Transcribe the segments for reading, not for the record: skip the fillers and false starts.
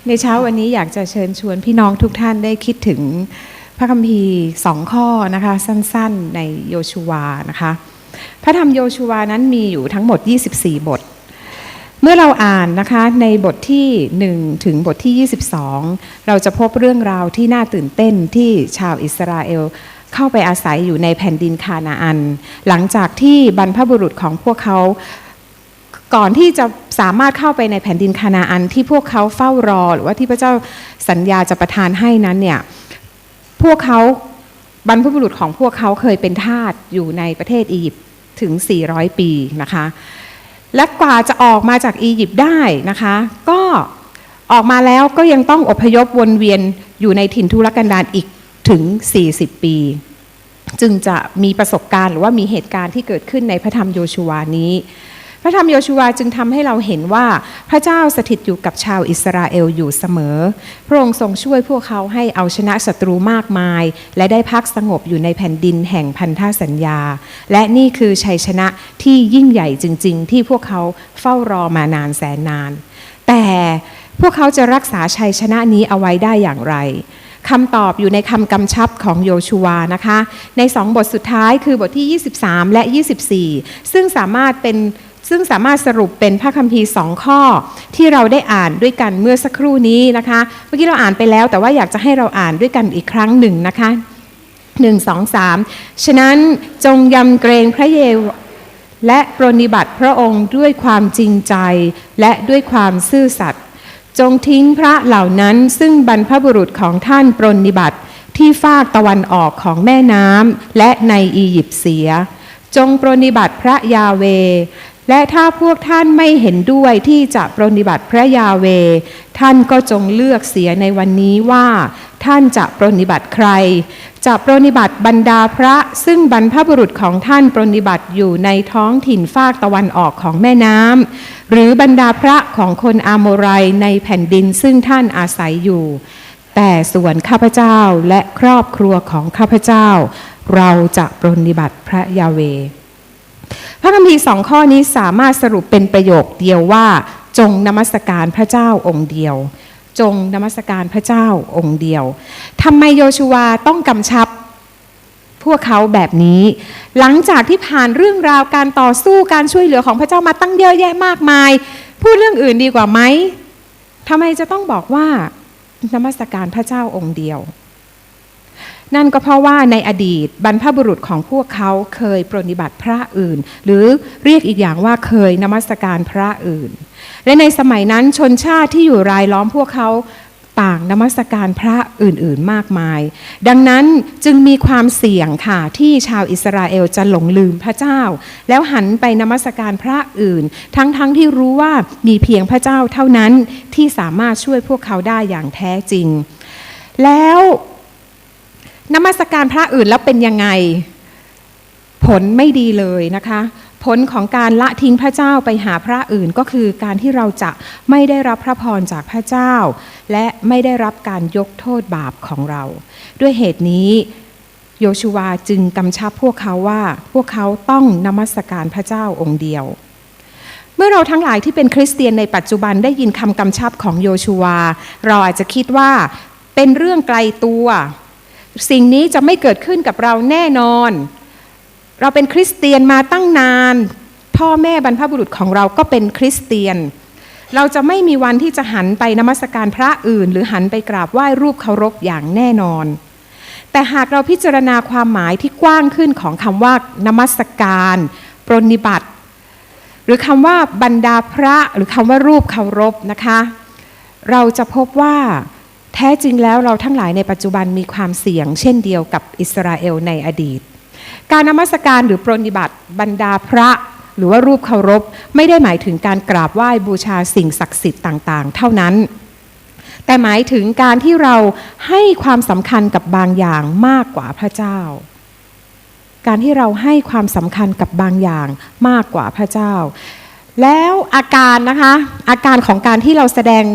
ในเช้าวันนี้อยากจะเชิญชวนพี่น้องทุกท่านได้คิดถึงพระคัมภีร์2ข้อนะคะสั้นๆในโยชูวานะคะพระธรรมโยชูวานั้นมีอยู่ทั้งหมด24บทเมื่อเราอ่านนะคะในบทที่1ถึงบทที่22เราจะพบเรื่องราวที่น่าตื่นเต้นที่ชาวอิสราเอลเข้าไปอาศัยอยู่ในแผ่นดินคานาอันหลังจากที่บรรพบุรุษของพวกเขาก่อนที่จะสามารถเข้าไปในแผ่นดินคานาอันที่พวกเขาเฝ้ารอหรือว่าที่พระเจ้าสัญญาจะประทานให้นั้นเนี่ยพวกเขาบรรพบุรุษของพวกเขาเคยเป็นทาสอยู่ในประเทศอียิปต์ถึง400ปีนะคะและกว่าจะออกมาจากอียิปต์ได้นะคะก็ออกมาแล้วก็ยังต้องอพยพวนเวียนอยู่ในถิ่นทุรกันดารอีกถึง40ปีจึงจะมีประสบการณ์หรือว่ามีเหตุการณ์ที่เกิดขึ้นในพระธรรมโยชูวานี้พระธรรมโยชูวาจึงทำให้เราเห็นว่าพระเจ้าสถิตอยู่กับชาวอิสราเอลอยู่เสมอพระองค์ทรงช่วยพวกเขาให้เอาชนะศัตรูมากมายและได้พักสงบอยู่ในแผ่นดินแห่งพันธสัญญาและนี่คือชัยชนะที่ยิ่งใหญ่จริงๆที่พวกเขาเฝ้ารอมานานแสนนานแต่พวกเขาจะรักษาชัยชนะนี้เอาไว้ได้อย่างไรคำตอบอยู่ในคำกำชับของโยชูวานะคะใน2บทสุดท้ายคือบทที่23และ24ซึ่งสามารถสรุปเป็นพระคัมภีร์2ข้อที่เราได้อ่านด้วยกันเมื่อสักครู่นี้นะคะเมื่อกี้เราอ่านไปแล้วแต่ว่าอยากจะให้เราอ่านด้วยกันอีกครั้งหนึ่งนะคะ1 2 3ฉะนั้นจงยำเกรงพระเยโฮวาและปรนนิบัติพระองค์ด้วยความจริงใจและด้วยความซื่อสัตย์จงทิ้งพระเหล่านั้นซึ่งบรรพบุรุษของท่านปรนนิบัติที่ฟากตะวันออกของแม่น้ำและในอียิปต์เสียจงปรนนิบัติพระยาเวและถ้าพวกท่านไม่เห็นด้วยที่จะปรนนิบัติพระยาเวท่านก็จงเลือกเสียในวันนี้ว่าท่านจะปรนนิบัติใครจะปรนนิบัติบรรดาพระซึ่งบรรพบุรุษของท่านปรนนิบัติอยู่ในท้องถิ่นฟากตะวันออกของแม่น้ำหรือบรรดาพระของคนอาโมไรในแผ่นดินซึ่งท่านอาศัยอยู่แต่ส่วนข้าพเจ้าและครอบครัวของข้าพเจ้าเราจะปรนนิบัติพระยาเวพระคัมภีร์2ข้อนี้สามารถสรุปเป็นประโยคเดียวว่าจงนมัสการพระเจ้าองค์เดียวจงนมัสการพระเจ้าองค์เดียวทำไมโยชูวาต้องกำชับพวกเขาแบบนี้หลังจากที่ผ่านเรื่องราวการต่อสู้การช่วยเหลือของพระเจ้ามาตั้งเยอะแยะมากมายพูดเรื่องอื่นดีกว่าไหมทำไมจะต้องบอกว่านมัสการพระเจ้าองค์เดียวนั่นก็เพราะว่าในอดีตบรรพบุรุษของพวกเขาเคยปรนนิบัติพระอื่นหรือเรียกอีกอย่างว่าเคยนมัสการพระอื่นและในสมัยนั้นชนชาติที่อยู่รายล้อมพวกเขาต่างนมัสการพระอื่นๆมากมายดังนั้นจึงมีความเสี่ยงค่ะที่ชาวอิสราเอลจะหลงลืมพระเจ้าแล้วหันไปนมัสการพระอื่นทั้งที่รู้ว่ามีเพียงพระเจ้าเท่านั้นที่สามารถช่วยพวกเขาได้อย่างแท้จริงแล้วนมัสการพระอื่นแล้วเป็นยังไงผลไม่ดีเลยนะคะผลของการละทิ้งพระเจ้าไปหาพระอื่นก็คือการที่เราจะไม่ได้รับพระพรจากพระเจ้าและไม่ได้รับการยกโทษบาปของเราด้วยเหตุนี้โยชูวาจึงกำชับพวกเขาว่าพวกเขาต้องนมัสการพระเจ้าองค์เดียวเมื่อเราทั้งหลายที่เป็นคริสเตียนในปัจจุบันได้ยินคำกำชับของโยชูวาเราอาจจะคิดว่าเป็นเรื่องไกลตัวสิ่งนี้จะไม่เกิดขึ้นกับเราแน่นอนเราเป็นคริสเตียนมาตั้งนานพ่อแม่บรรพบุรุษของเราก็เป็นคริสเตียนเราจะไม่มีวันที่จะหันไปนมัสการพระอื่นหรือหันไปกราบไหว้รูปเคารพอย่างแน่นอนแต่หากเราพิจารณาความหมายที่กว้างขึ้นของคำว่านมัสการปรนนิบัติหรือคำว่าบรรดาพระหรือคำว่ารูปเคารพนะคะเราจะพบว่าแท้จริงแล้วเราทั้งหลายในปัจจุบันมีความเสี่ยงเช่นเดียวกับอิสราเอลในอดีตการนมัสการหรือปรนนิบัติบรรดาพระหรือว่ารูปเคารพไม่ได้หมายถึงการกราบไหว้บูชาสิ่งศักดิ์สิทธิ์ต่างๆเท่านั้นแต่หมายถึงการที่เราให้ความสำคัญกับบางอย่างมากกว่าพระเจ้าการที่เราให้ความสำคัญกับบางอย่างมากกว่าพระเจ้าแล้วอาการนะคะอาการของการที่เราแสดง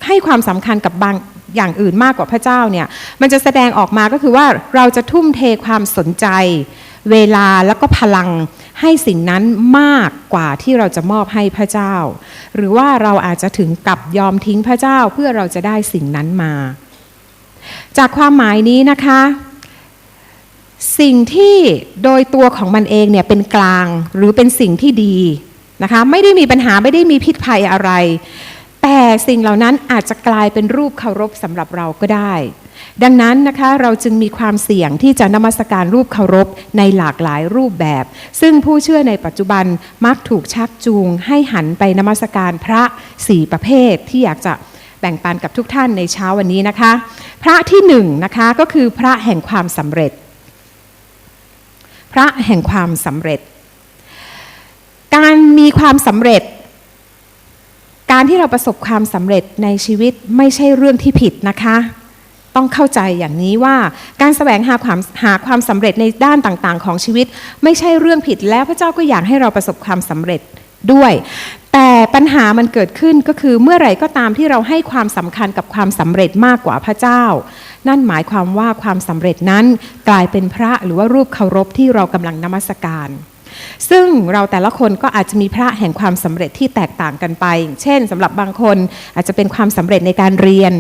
ให้ความสำคัญกับบางอย่างอื่นมากกว่าพระเจ้าเนี่ยมันจะแสดงออกมาก็คือว่าเราจะทุ่มเทความสนใจเวลาแล้วก็พลัง ให้สิ่งนั้นมากกว่าที่เราจะมอบให้พระเจ้าหรือว่าเราอาจจะถึงกับยอมทิ้งพระเจ้าเพื่อเราจะได้สิ่งนั้นมาจากความหมายนี้นะคะสิ่งที่โดยตัวของมันเองเนี่ยเป็นกลางหรือเป็นสิ่งที่ดีนะคะไม่ได้มีปัญหาไม่ได้มีพิษภัยอะไรแต่สิ่งเหล่านั้นอาจจะกลายเป็นรูปเคารพสำหรับเราก็ได้ดังนั้นนะคะเราจึงมีความเสี่ยงที่จะนมัสการรูปเคารพในหลากหลายรูปแบบซึ่งผู้เชื่อในปัจจุบันมักถูกชักจูงให้หันไปนมัสการพระ4ประเภทที่อยากจะแบ่งปันกับทุกท่านในเช้าวันนี้นะคะพระที่1นะคะก็คือพระแห่งความสำเร็จพระแห่งความสำเร็จการมีความสำเร็จการที่เราประสบความสำเร็จในชีวิตไม่ใช่เรื่องที่ผิดนะคะต้องเข้าใจอย่างนี้ว่าการแสวงหาความสำเร็จในด้านต่างๆของชีวิตไม่ใช่เรื่องผิดแล้วพระเจ้าก็อยากให้เราประสบความสำเร็จด้วยแต่ปัญหามันเกิดขึ้นก็คือเมื่อไหร่ก็ตามที่เราให้ความสำคัญกับความสำเร็จมากกว่าพระเจ้านั่นหมายความว่าความสำเร็จนั้นกลายเป็นพระหรือว่ารูปเคารพที่เรากำลังนมัสการซึ่งเราแต่ละคนก็อาจจะมีพระแห่งความสำเร็จที่แตกต่างกันไปเช่นสำหรับบางคนอาจจะเป็นความสำเร็จในการเรียน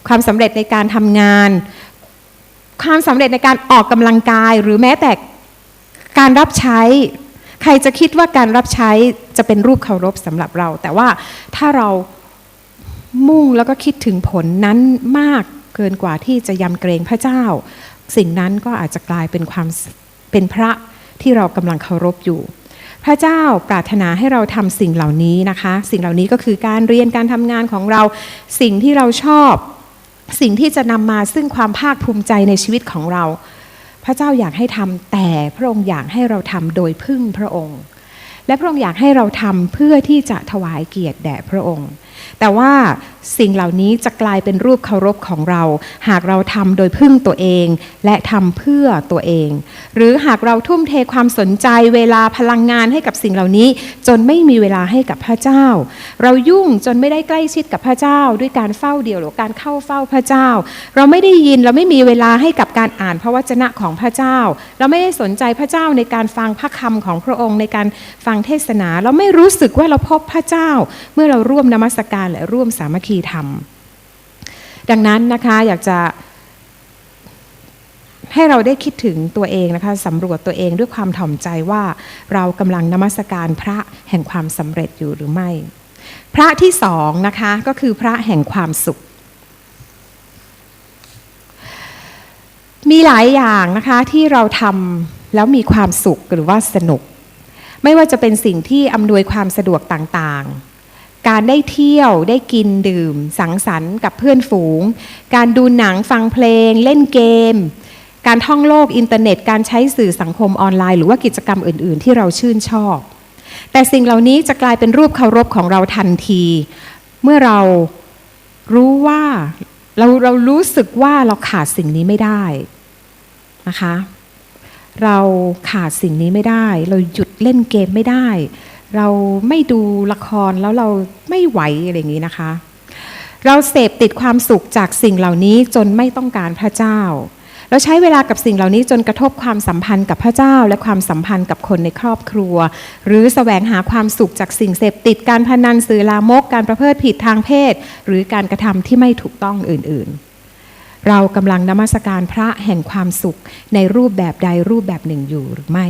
ความสำเร็จในการทำงานความสำเร็จในการออกกำลังกายหรือแม้แต่การรับใช้ใครจะคิดว่าการรับใช้จะเป็นรูปเคารพสำหรับเราแต่ว่าถ้าเรามุ่งแล้วก็คิดถึงผลนั้นมากเกินกว่าที่จะยำเกรงพระเจ้าสิ่งนั้นก็อาจจะกลายเป็นพระที่เรากำลังเคารพอยู่พระเจ้าปรารถนาให้เราทำสิ่งเหล่านี้นะคะสิ่งเหล่านี้ก็คือการเรียนการทำงานของเราสิ่งที่เราชอบสิ่งที่จะนำมาซึ่งความภาคภูมิใจในชีวิตของเราพระเจ้าอยากให้ทำแต่พระองค์อยากให้เราทำโดยพึ่งพระองค์และพระองค์อยากให้เราทำเพื่อที่จะถวายเกียรติแด่พระองค์แต่ว่าสิ่งเหล่านี้จะกลายเป็นรูปเคารพของเราหากเราทำโดยพึ่งตัวเองและทำเพื่อตัวเองหรือหากเราทุ่มเทความสนใจเวลาพลังงานให้กับสิ่งเหล่านี้จนไม่มีเวลาให้กับพระเจ้าเรายุ่งจนไม่ได้ใกล้ชิดกับพระเจ้าด้วยการเฝ้าเดี่ยวหรือการเข้าเฝ้าพระเจ้าเราไม่ได้ยินเราไม่มีเวลาให้กับการอ่านพระวจนะของพระเจ้าเราไม่ได้สนใจพระเจ้าในการฟังพระคำของพระองค์ในการฟังเทศนาเราไม่รู้สึกว่าเราพบพระเจ้าเมื่อเราร่วมนมัสการและร่วมสามัคคีธรรมดังนั้นนะคะอยากจะให้เราได้คิดถึงตัวเองนะคะสำรวจตัวเองด้วยความถ่อมใจว่าเรากำลังนมัสการพระแห่งความสำเร็จอยู่หรือไม่พระที่สองนะคะก็คือพระแห่งความสุขมีหลายอย่างนะคะที่เราทำแล้วมีความสุขหรือว่าสนุกไม่ว่าจะเป็นสิ่งที่อำนวยความสะดวกต่างๆการได้เที่ยวได้กินดื่มสังสรรค์กับเพื่อนฝูงการดูหนังฟังเพลงเล่นเกมการท่องโลกอินเทอร์เน็ตการใช้สื่อสังคมออนไลน์หรือว่ากิจกรรมอื่นๆที่เราชื่นชอบแต่สิ่งเหล่านี้จะกลายเป็นรูปเคารพของเราทันทีเมื่อเรารู้ว่าเรารู้สึกว่าเราขาดสิ่งนี้ไม่ได้นะคะเราขาดสิ่งนี้ไม่ได้เราหยุดเล่นเกมไม่ได้เราไม่ดูละครแล้วเราไม่ไหวอะไรอย่างนี้นะคะเราเสพติดความสุขจากสิ่งเหล่านี้จนไม่ต้องการพระเจ้าเราใช้เวลากับสิ่งเหล่านี้จนกระทบความสัมพันธ์กับพระเจ้าและความสัมพันธ์กับคนในครอบครัวหรือแสวงหาความสุขจากสิ่งเสพติดการพนันสื่อลามกการประพฤติผิดทางเพศหรือการกระทำที่ไม่ถูกต้องอื่นๆเรากำลังนมัสการพระแห่งความสุขในรูปแบบใดรูปแบบหนึ่งอยู่หรือไม่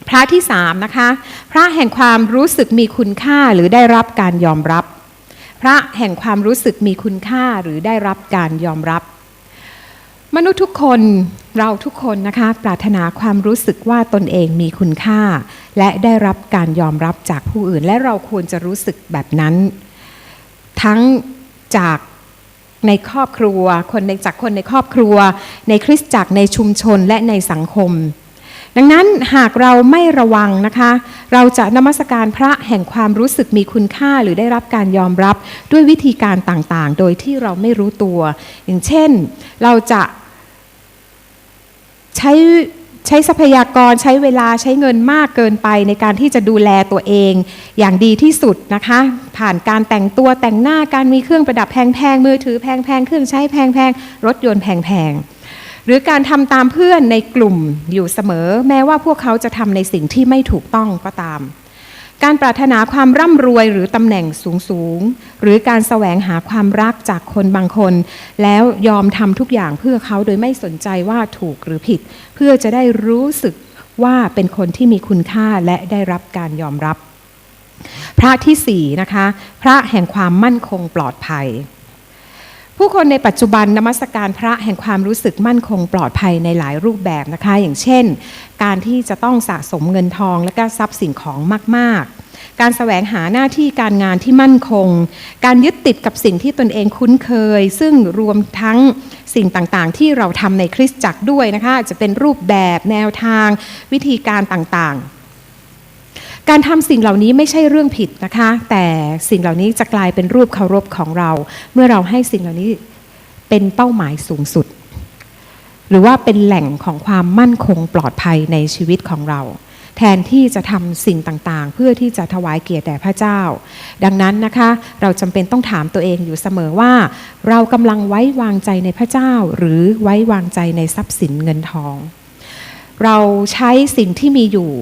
พระที่สามนะคะพระแห่งความรู้สึกมีคุณค่าหรือได้รับการยอมรับพระแห่งความรู้สึกมีคุณค่าหรือได้รับการยอมรับมนุษย์ทุกคนเราทุกคนนะคะปรารถนาความรู้สึกว่าตนเองมีคุณค่าและได้รับการยอมรับจากผู้อื่นและเราควรจะรู้สึกแบบนั้นทั้งจากในครอบครัวจากคนในครอบครัวในคริสตจักรในชุมชนและในสังคมดังนั้นหากเราไม่ระวังนะคะเราจะนมัสการพระแห่งความรู้สึกมีคุณค่าหรือได้รับการยอมรับด้วยวิธีการต่างๆโดยที่เราไม่รู้ตัวอย่างเช่นเราจะใช้ทรัพยากรใช้เวลาใช้เงินมากเกินไปในการที่จะดูแลตัวเองอย่างดีที่สุดนะคะผ่านการแต่งตัวแต่งหน้าการมีเครื่องประดับแพงๆมือถือแพงๆเครื่องใช้แพงๆรถยนต์แพงๆ หรือการทำตามเพื่อนในกลุ่มอยู่เสมอแม้ว่าพวกเขาจะทำในสิ่งที่ไม่ถูกต้องก็ตามการปรารถนาความร่ำรวยหรือตำแหน่งสูงหรือการแสวงหาความรักจากคนบางคนแล้วยอมทำทุกอย่างเพื่อเขาโดยไม่สนใจว่าถูกหรือผิดเพื่อจะได้รู้สึกว่าเป็นคนที่มีคุณค่าและได้รับการยอมรับพระที่4นะคะพระแห่งความมั่นคงปลอดภัยผู้คนในปัจจุบันนมัสการพระแห่งความรู้สึกมั่นคงปลอดภัยในหลายรูปแบบนะคะอย่างเช่นการที่จะต้องสะสมเงินทองและก็ทรัพย์สิ่งของมากๆการแสวงหาหน้าที่การงานที่มั่นคงการยึดติดกับสิ่งที่ตนเองคุ้นเคยซึ่งรวมทั้งสิ่งต่างๆที่เราทำในคริสตจักรด้วยนะคะจะเป็นรูปแบบแนวทางวิธีการต่างๆการทำสิ่งเหล่านี้ไม่ใช่เรื่องผิดนะคะแต่สิ่งเหล่านี้จะกลายเป็นรูปเคารพของเราเมื่อเราให้สิ่งเหล่านี้เป็นเป้าหมายสูงสุดหรือว่าเป็นแหล่งของความมั่นคงปลอดภัยในชีวิตของเราแทนที่จะทำสิ่งต่างๆเพื่อที่จะถวายเกียรติแด่พระเจ้าดังนั้นนะคะเราจำเป็นต้องถามตัวเองอยู่เสมอว่าเรากำลังไว้วางใจในพระเจ้าหรือไว้วางใจในทรัพย์สินเงินทองเราใช้สิ่งที่มีอยู่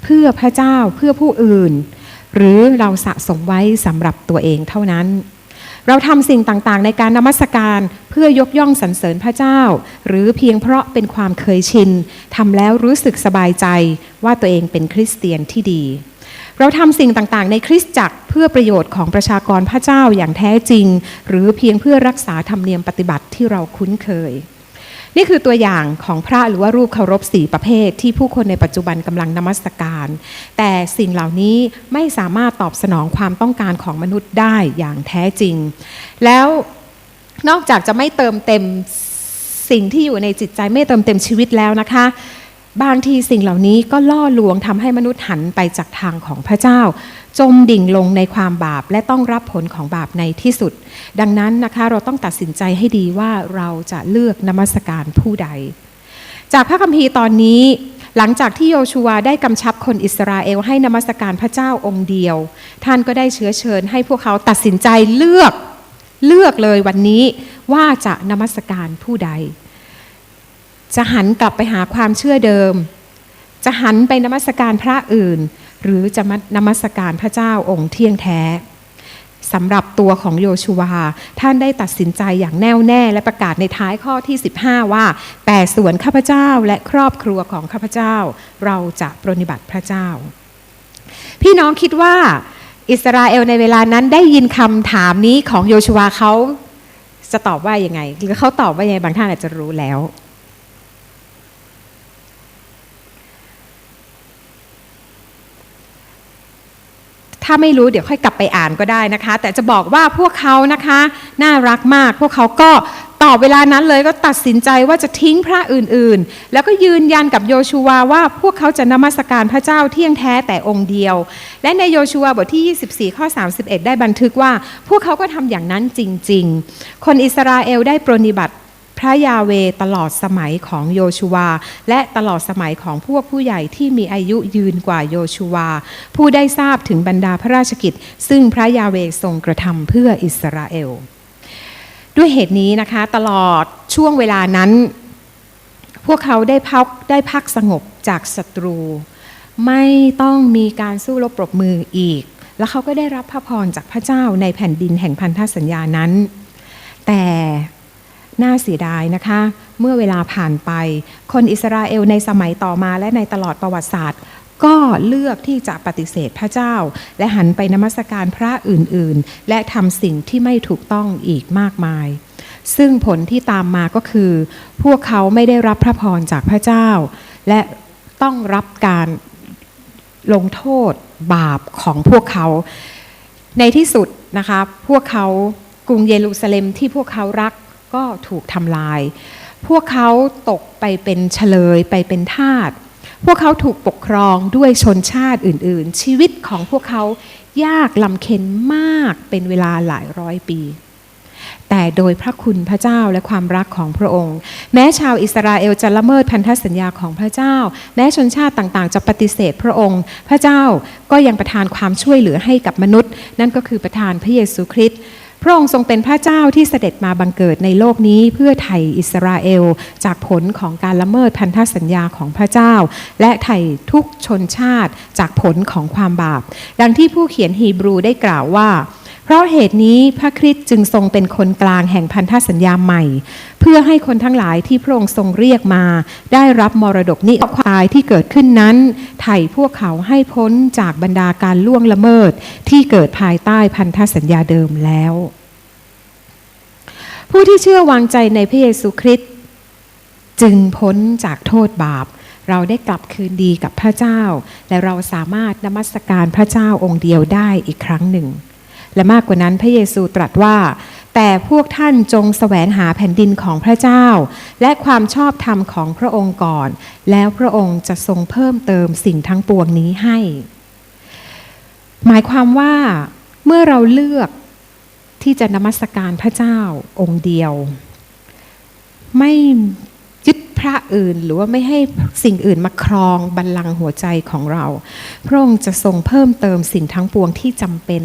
เพื่อพระเจ้าเพื่อผู้อื่นหรือเราสะสมไว้สำหรับตัวเองเท่านั้นเราทำสิ่งต่างๆในการนมัสการเพื่อยกย่องสรรเสริญพระเจ้าหรือเพียงเพราะเป็นความเคยชินทำแล้วรู้สึกสบายใจว่าตัวเองเป็นคริสเตียนที่ดีเราทำสิ่งต่างๆในคริสตจักรเพื่อประโยชน์ของประชากรพระเจ้าอย่างแท้จริงหรือเพียงเพื่อรักษาธรรมเนียมปฏิบัติที่เราคุ้นเคยนี่คือตัวอย่างของพระหรือว่ารูปเคารพ4ประเภทที่ผู้คนในปัจจุบันกำลังนมัสการแต่สิ่งเหล่านี้ไม่สามารถตอบสนองความต้องการของมนุษย์ได้อย่างแท้จริงแล้วนอกจากจะไม่เติมเต็มสิ่งที่อยู่ในจิตใจไม่เติมเต็มชีวิตแล้วนะคะบางทีสิ่งเหล่านี้ก็ล่อลวงทำให้มนุษย์หันไปจากทางของพระเจ้าจมดิ่งลงในความบาปและต้องรับผลของบาปในที่สุดดังนั้นนะคะเราต้องตัดสินใจให้ดีว่าเราจะเลือกนมัสการผู้ใดจากพระคัมภีร์ตอนนี้หลังจากที่โยชูวาได้กำชับคนอิสราเอลให้นมัสการพระเจ้าองค์เดียวท่านก็ได้เชื้อเชิญให้พวกเขาตัดสินใจเลือกเลยวันนี้ว่าจะนมัสการผู้ใดจะหันกลับไปหาความเชื่อเดิมจะหันไปนมัสการพระอื่นหรือจะนมัสการพระเจ้าองค์เที่ยงแท้สำหรับตัวของโยชูวาท่านได้ตัดสินใจอย่างแน่วแน่และประกาศในท้ายข้อที่15ว่าแต่ส่วนข้าพเจ้าและครอบครัวของข้าพเจ้าเราจะปรนนิบัติพระเจ้าพี่น้องคิดว่าอิสราเอลในเวลานั้นได้ยินคำถามนี้ของโยชูวาเขาจะตอบว่ายังไงหรือเขาตอบว่ายังไงบางท่านอาจจะรู้แล้วถ้าไม่รู้เดี๋ยวค่อยกลับไปอ่านก็ได้นะคะแต่จะบอกว่าพวกเขานะคะน่ารักมากพวกเขาก็ตอบเวลานั้นเลยก็ตัดสินใจว่าจะทิ้งพระอื่นๆแล้วก็ยืนยันกับโยชูวาว่าพวกเขาจะนมัสการพระเจ้าเที่ยงแท้แต่องค์เดียวและในโยชูวาบทที่24ข้อ31ได้บันทึกว่าพวกเขาก็ทำอย่างนั้นจริงๆคนอิสราเอลได้ปรนนิบัติพระยาเวตลอดสมัยของโยชูวาและตลอดสมัยของพวกผู้ใหญ่ที่มีอายุยืนกว่าโยชูวาผู้ได้ทราบถึงบรรดาพระราชกิจซึ่งพระยาเวทรงกระทำเพื่ออิสราเอลด้วยเหตุนี้นะคะตลอดช่วงเวลานั้นพวกเขาได้พักสงบจากศัตรูไม่ต้องมีการสู้รบปรบมืออีกแล้วเขาก็ได้รับพระพรจากพระเจ้าในแผ่นดินแห่งพันธสัญญานั้นแต่น่าเสียดายนะคะเมื่อเวลาผ่านไปคนอิสราเอลในสมัยต่อมาและในตลอดประวัติศาสตร์ก็เลือกที่จะปฏิเสธพระเจ้าและหันไปนมัสการพระอื่นๆและทำสิ่งที่ไม่ถูกต้องอีกมากมายซึ่งผลที่ตามมาก็คือพวกเขาไม่ได้รับพระพรจากพระเจ้าและต้องรับการลงโทษบาปของพวกเขาในที่สุดนะคะพวกเขากรุงเยรูซาเล็มที่พวกเขารักก็ถูกทำลายพวกเขาตกไปเป็นเฉลยไปเป็นทาสพวกเขาถูกปกครองด้วยชนชาติอื่นๆชีวิตของพวกเขายากลำเค็ญมากเป็นเวลาหลายร้อยปีแต่โดยพระคุณพระเจ้าและความรักของพระองค์แม้ชาวอิสราเอลจะละเมิดพันธสัญญาของพระเจ้าแม้ชนชาติต่างๆจะปฏิเสธพระองค์พระเจ้าก็ยังประทานความช่วยเหลือให้กับมนุษย์นั่นก็คือประทานพระเยซูคริสต์ พระองค์ทรงเป็นพระเจ้าที่เสด็จมาบังเกิดในโลกนี้เพื่อไถ่อิสราเอลจากผลของการละเมิดพันธสัญญาของพระเจ้าและไถ่ทุกชนชาติจากผลของความบาปดังที่ผู้เขียนฮีบรูได้กล่าวว่าเพราะเหตุนี้พระคริสต์จึงทรงเป็นคนกลางแห่งพันธสัญญาใหม่เพื่อให้คนทั้งหลายที่พระองค์ทรงเรียกมาได้รับมรดกนิรันดร์ที่เกิดขึ้นนั้นไถ่พวกเขาให้พ้นจากบรรดาการล่วงละเมิดที่เกิดภายใต้พันธสัญญาเดิมแล้วผู้ที่เชื่อวางใจในพระเยซูคริสต์จึงพ้นจากโทษบาปเราได้กลับคืนดีกับพระเจ้าและเราสามารถนมัสการพระเจ้าองค์เดียวได้อีกครั้งหนึ่งและมากกว่านั้นพระเยซูตรัสว่าแต่พวกท่านจงแสวงหาแผ่นดินของพระเจ้าและความชอบธรรมของพระองค์ก่อนแล้วพระองค์จะทรงเพิ่มเติมสิ่งทั้งปวงนี้ให้หมายความว่าเมื่อเราเลือกที่จะนมัสการพระเจ้าองค์เดียวไม่ยึดพระอื่นหรือว่าไม่ให้สิ่งอื่นมาครองบัลลังก์หัวใจของเราพระองค์จะทรงเพิ่มเติมสิ่งทั้งปวงที่จำเป็น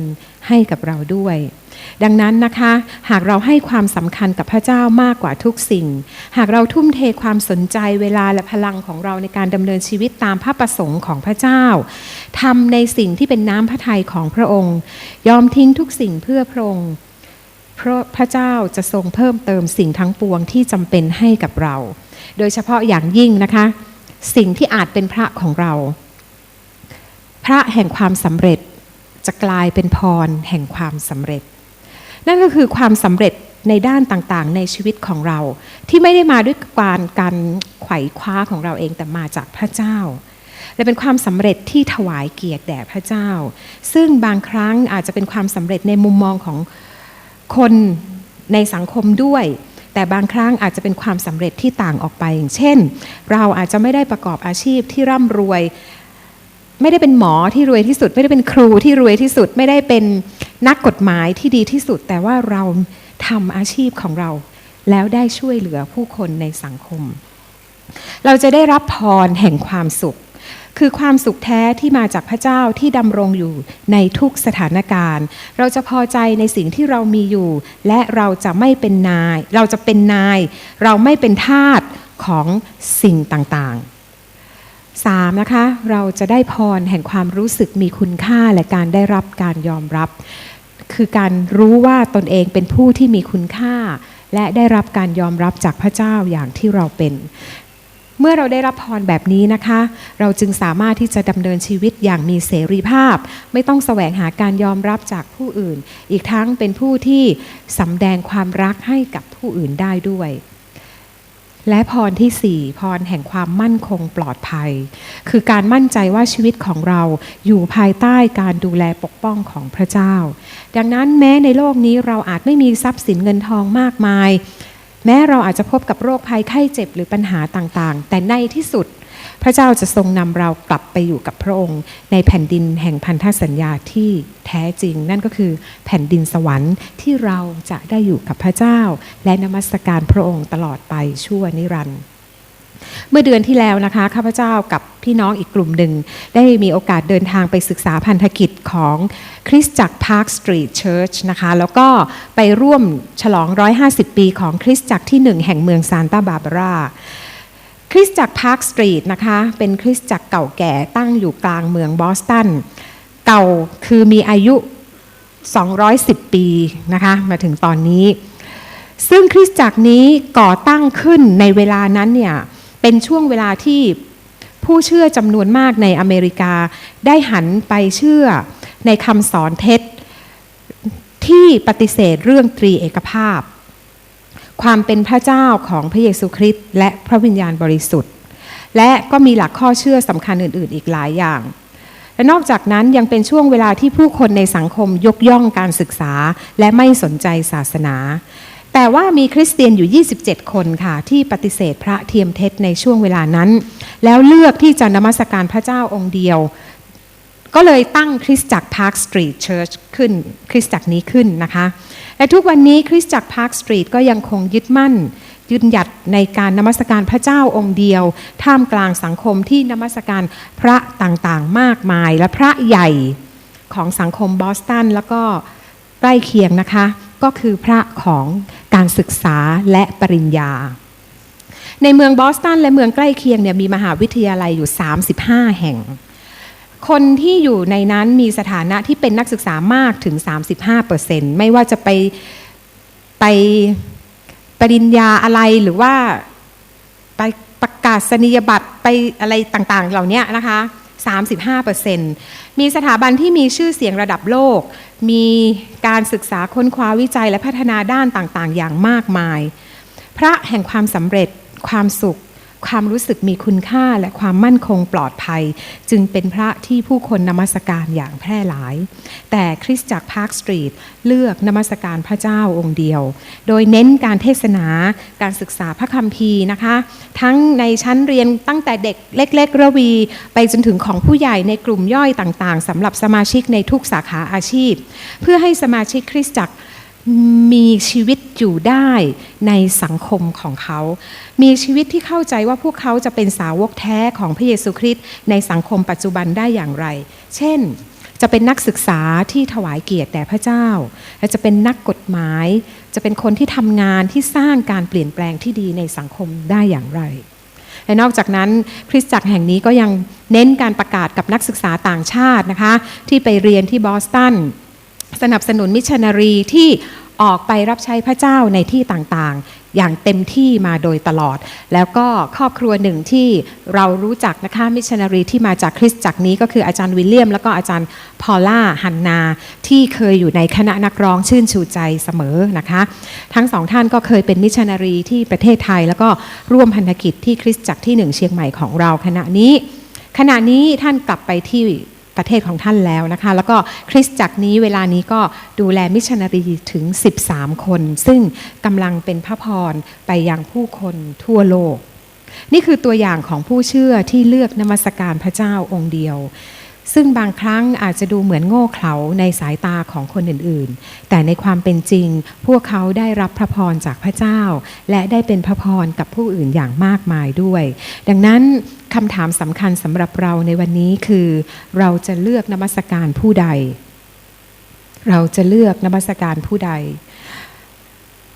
ให้กับเราด้วยดังนั้นนะคะหากเราให้ความสำคัญกับพระเจ้ามากกว่าทุกสิ่งหากเราทุ่มเทความสนใจเวลาและพลังของเราในการดำเนินชีวิตตามพระประสงค์ของพระเจ้าทำในสิ่งที่เป็นน้ำพระทัยของพระองค์ยอมทิ้งทุกสิ่งเพื่อพระองค์เพราะพระเจ้าจะทรงเพิ่มเติมสิ่งทั้งปวงที่จำเป็นให้กับเราโดยเฉพาะอย่างยิ่งนะคะสิ่งที่อาจเป็นพระของเราพระแห่งความสำเร็จจะกลายเป็นพรแห่งความสำเร็จนั่นก็คือความสำเร็จในด้านต่างๆในชีวิตของเราที่ไม่ได้มาด้วยการไขว่คว้าของเราเองแต่มาจากพระเจ้าและเป็นความสำเร็จที่ถวายเกียรติแด่พระเจ้าซึ่งบางครั้งอาจจะเป็นความสำเร็จในมุมมองของคนในสังคมด้วยแต่บางครั้งอาจจะเป็นความสำเร็จที่ต่างออกไปอย่างเช่นเราอาจจะไม่ได้ประกอบอาชีพที่ร่ำรวยไม่ได้เป็นหมอที่รวยที่สุดไม่ได้เป็นครูที่รวยที่สุดไม่ได้เป็นนักกฎหมายที่ดีที่สุดแต่ว่าเราทำอาชีพของเราแล้วได้ช่วยเหลือผู้คนในสังคมเราจะได้รับพรแห่งความสุขคือความสุขแท้ที่มาจากพระเจ้าที่ดำรงอยู่ในทุกสถานการณ์เราจะพอใจในสิ่งที่เรามีอยู่และเราจะไม่เป็นนายเราจะเป็นนายเราไม่เป็นทาสของสิ่งต่างๆ 3. นะคะเราจะได้พรแห่งความรู้สึกมีคุณค่าและการได้รับการยอมรับคือการรู้ว่าตนเองเป็นผู้ที่มีคุณค่าและได้รับการยอมรับจากพระเจ้าอย่างที่เราเป็นเมื่อเราได้รับพรแบบนี้นะคะเราจึงสามารถที่จะดำเนินชีวิตอย่างมีเสรีภาพไม่ต้องแสวงหาการยอมรับจากผู้อื่นอีกทั้งเป็นผู้ที่สำแดงความรักให้กับผู้อื่นได้ด้วยและพรที่ 4 พรแห่งความมั่นคงปลอดภัยคือการมั่นใจว่าชีวิตของเราอยู่ภายใต้การดูแลปกป้องของพระเจ้าดังนั้นแม้ในโลกนี้เราอาจไม่มีทรัพย์สินเงินทองมากมายแม้เราอาจจะพบกับโรคภัยไข้เจ็บหรือปัญหาต่างๆแต่ในที่สุดพระเจ้าจะทรงนำเรากลับไปอยู่กับพระองค์ในแผ่นดินแห่งพันธสัญญาที่แท้จริงนั่นก็คือแผ่นดินสวรรค์ที่เราจะได้อยู่กับพระเจ้าและนมัสการพระองค์ตลอดไปชั่วนิรันดร์เมื่อเดือนที่แล้วนะคะข้าพเจ้ากับพี่น้องอีกกลุ่มหนึ่งได้มีโอกาสเดินทางไปศึกษาพันธกิจของคริสตจักร Park Street Church นะคะแล้วก็ไปร่วมฉลอง150 ปีของคริสตจักรที่1แห่งเมืองซานตาบาบาราคริสตจักร Park Street นะคะเป็นคริสตจักรเก่าแก่ตั้งอยู่กลางเมืองบอสตันเก่าคือมีอายุ210 ปีนะคะมาถึงตอนนี้ซึ่งคริสตจักรนี้ก่อตั้งขึ้นในเวลานั้นเนี่ยเป็นช่วงเวลาที่ผู้เชื่อจำนวนมากในอเมริกาได้หันไปเชื่อในคำสอนเท็จที่ปฏิเสธเรื่องตรีเอกภาพความเป็นพระเจ้าของพระเยซูคริสต์และพระวิญญาณบริสุทธิ์และก็มีหลักข้อเชื่อสำคัญอื่นๆอีกหลายอย่างและนอกจากนั้นยังเป็นช่วงเวลาที่ผู้คนในสังคมยกย่องการศึกษาและไม่สนใจศาสนาแต่ว่ามีคริสเตียนอยู่27คนค่ะที่ปฏิเสธพระเทียมเท็จในช่วงเวลานั้นแล้วเลือกที่จะนมัสการพระเจ้าองค์เดียวก็เลยตั้งคริสตจักร Park Street Church ขึ้นคริสตจักรนี้ขึ้นนะคะและทุกวันนี้คริสตจักร Park Street ก็ยังคงยึดมั่นยืนหยัดในการนมัสการพระเจ้าองค์เดียวท่ามกลางสังคมที่นมัสการพระต่างๆมากมายและพระใหญ่ของสังคมบอสตันแล้วก็ใกล้เคียงนะคะ ก็คือพระของการศึกษาและปริญญาในเมืองบอสตันและเมืองใกล้เคียงเนี่ยมีมหาวิทยาลัยอยู่35แห่งคนที่อยู่ในนั้นมีสถานะที่เป็นนักศึกษามากถึง 35% ไม่ว่าจะไปปริญญาอะไรหรือว่าไปประกาศนียบัตรไปอะไรต่างๆเหล่านี้นะคะ 35% มีสถาบันที่มีชื่อเสียงระดับโลกมีการศึกษาค้นคว้าวิจัยและพัฒนาด้านต่างๆอย่างมากมายพระแห่งความสำเร็จความสุขความรู้สึกมีคุณค่าและความมั่นคงปลอดภัยจึงเป็นพระที่ผู้คนนมัสการอย่างแพร่หลายแต่คริสตจักรพาร์คสตรีทเลือกนมัสการพระเจ้าองค์เดียวโดยเน้นการเทศนาการศึกษาพระคัมภีร์นะคะทั้งในชั้นเรียนตั้งแต่เด็กเล็กๆระวีไปจนถึงของผู้ใหญ่ในกลุ่มย่อยต่างๆสำหรับสมาชิกในทุกสาขาอาชีพเพื่อให้สมาชิกคริสตจักรมีชีวิตอยู่ได้ในสังคมของเขามีชีวิตที่เข้าใจว่าพวกเขาจะเป็นสาวกแท้ของพระเยซูคริสต์ในสังคมปัจจุบันได้อย่างไรเช่นจะเป็นนักศึกษาที่ถวายเกียรติแด่พระเจ้าและจะเป็นนักกฎหมายจะเป็นคนที่ทำงานที่สร้างการเปลี่ยนแปลงที่ดีในสังคมได้อย่างไรและนอกจากนั้นคริสตจักรแห่งนี้ก็ยังเน้นการประกาศกับนักศึกษาต่างชาตินะคะที่ไปเรียนที่บอสตันสนับสนุนมิชชันนารีที่ออกไปรับใช้พระเจ้าในที่ต่างๆอย่างเต็มที่มาโดยตลอดแล้วก็ครอบครัวหนึ่งที่เรารู้จักนะคะมิชชันนารีที่มาจากคริสตจักรนี้ก็คืออาจารย์วิลเลียมแล้วก็อาจารย์พอลล่าฮันนาที่เคยอยู่ในคณะนักร้องชื่นชูใจเสมอนะคะทั้งสองท่านก็เคยเป็นมิชชันนารีที่ประเทศไทยแล้วก็ร่วมพันธกิจที่คริสตจักรที่1เชียงใหม่ของเราขณะนี้ท่านกลับไปที่ประเทศของท่านแล้วนะคะแล้วก็คริสตจักรนี้เวลานี้ก็ดูแลมิชชันนารีถึง13คนซึ่งกำลังเป็นพระพรไปยังผู้คนทั่วโลกนี่คือตัวอย่างของผู้เชื่อที่เลือกนมัสการพระเจ้าองค์เดียวซึ่งบางครั้งอาจจะดูเหมือนโง่เขลาในสายตาของคนอื่นๆแต่ในความเป็นจริงพวกเขาได้รับพระพรจากพระเจ้าและได้เป็นพระพรกับผู้อื่นอย่างมากมายด้วยดังนั้นคำถามสำคัญสำหรับเราในวันนี้คือเราจะเลือกนมัสการผู้ใดเราจะเลือกนมัสการผู้ใด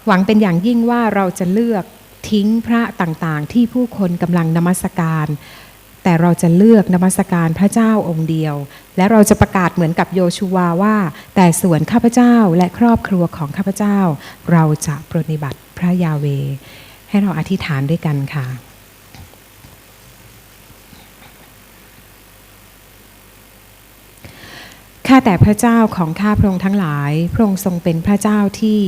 หวังเป็นอย่างยิ่งว่าเราจะเลือกทิ้งพระต่างๆที่ผู้คนกำลังนมัสการแต่เราจะเลือกนมัสการพระเจ้าองค์เดียวและเราจะประกาศเหมือนกับโยชูวาว่าแต่ส่วนข้าพเจ้าและครอบครัวของข้าพเจ้าเราจะปรนนิบัติพระยาเวห์ให้เราอธิษฐานด้วยกันค่ะข้าแต่พระเจ้าของข้าพระองค์ทั้งหลายพระองค์ทรงเป็นพระเจ้าที่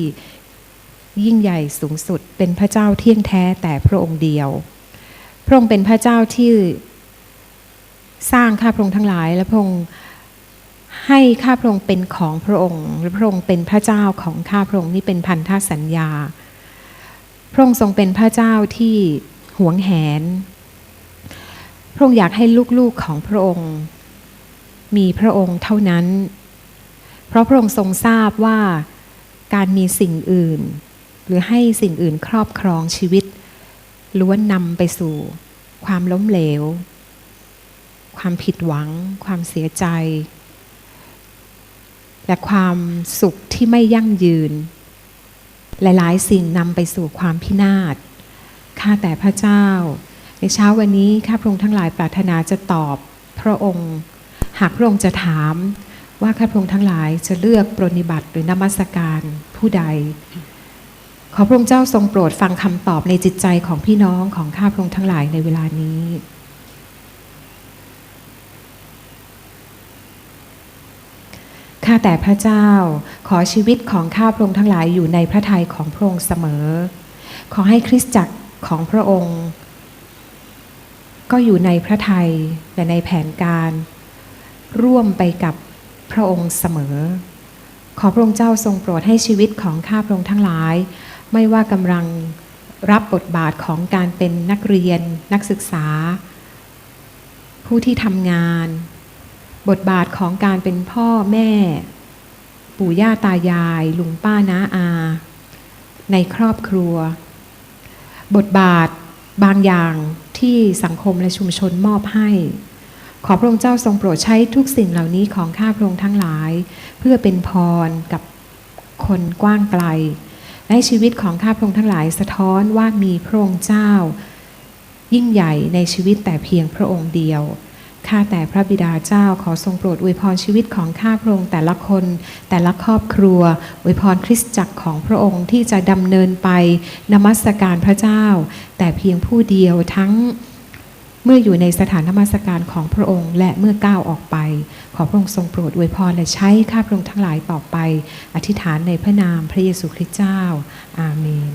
ยิ่งใหญ่สูงสุดเป็นพระเจ้าเที่ยงแท้แต่พระองค์เดียวพระองค์เป็นพระเจ้าที่สร้างข้าพระองค์ทั้งหลายและพระองค์ให้ข้าพระองค์เป็นของพระองค์และพระองค์เป็นพระเจ้าของข้าพระองค์นี่เป็นพันธสัญญาพระองค์ทรงเป็นพระเจ้าที่หวงแหนพระองค์อยากให้ลูกๆของพระองค์มีพระองค์เท่านั้นเพราะพระองค์ทรงทราบว่าการมีสิ่งอื่นหรือให้สิ่งอื่นครอบครองชีวิตล้วนนำไปสู่ความล้มเหลวความผิดหวังความเสียใจและความสุขที่ไม่ยั่งยืนหลายๆสิ่งนำไปสู่ความพินาศข้าแต่พระเจ้าในเช้าวันนี้ข้าพระองค์ทั้งหลายปรารถนาจะตอบพระองค์หากพระองค์จะถามว่าข้าพระองค์ทั้งหลายจะเลือกปรนนิบัติหรือนมัสการผู้ใดขอพระองค์เจ้าทรงโปรดฟังคำตอบในจิตใจของพี่น้องของข้าพระองค์ทั้งหลายในเวลานี้ข้าแต่พระเจ้าขอชีวิตของข้าพระองค์ทั้งหลายอยู่ในพระทัยของพระองค์เสมอขอให้คริสตจักรของพระองค์ก็อยู่ในพระทัยและในแผนการร่วมไปกับพระองค์เสมอขอพระองค์เจ้าทรงโปรดให้ชีวิตของข้าพระองค์ทั้งหลายไม่ว่ากำลังรับบทบาทของการเป็นนักเรียนนักศึกษาผู้ที่ทำงานบทบาทของการเป็นพ่อแม่ปู่ย่าตายายลุงป้าน้าอาในครอบครัวบทบาทบางอย่างที่สังคมและชุมชนมอบให้ขอพระองค์เจ้าทรงโปรดใช้ทุกสิ่งเหล่านี้ของข้าพระองค์ทั้งหลายเพื่อเป็นพรกับ คนกว้างไกลและชีวิตของข้าพระองค์ทั้งหลายสะท้อนว่ามีพระองค์เจ้ายิ่งใหญ่ในชีวิตแต่เพียงพระองค์เดียวข้าแต่พระบิดาเจ้าขอทรงโปรดอวยพรชีวิตของข้าพระองค์แต่ละคนแต่ละครอบครัวอวยพรคริสตจักรของพระองค์ที่จะดำเนินไปนมัสการพระเจ้าแต่เพียงผู้เดียวทั้งเมื่ออยู่ในสถานนมัสการของพระองค์และเมื่อก้าวออกไปขอพระองค์ทรงโปรดอวยพรและใช้ข้าพระองค์ทั้งหลายต่อไปอธิษฐานในพระนามพระเยซูคริสต์เจ้าอาเมน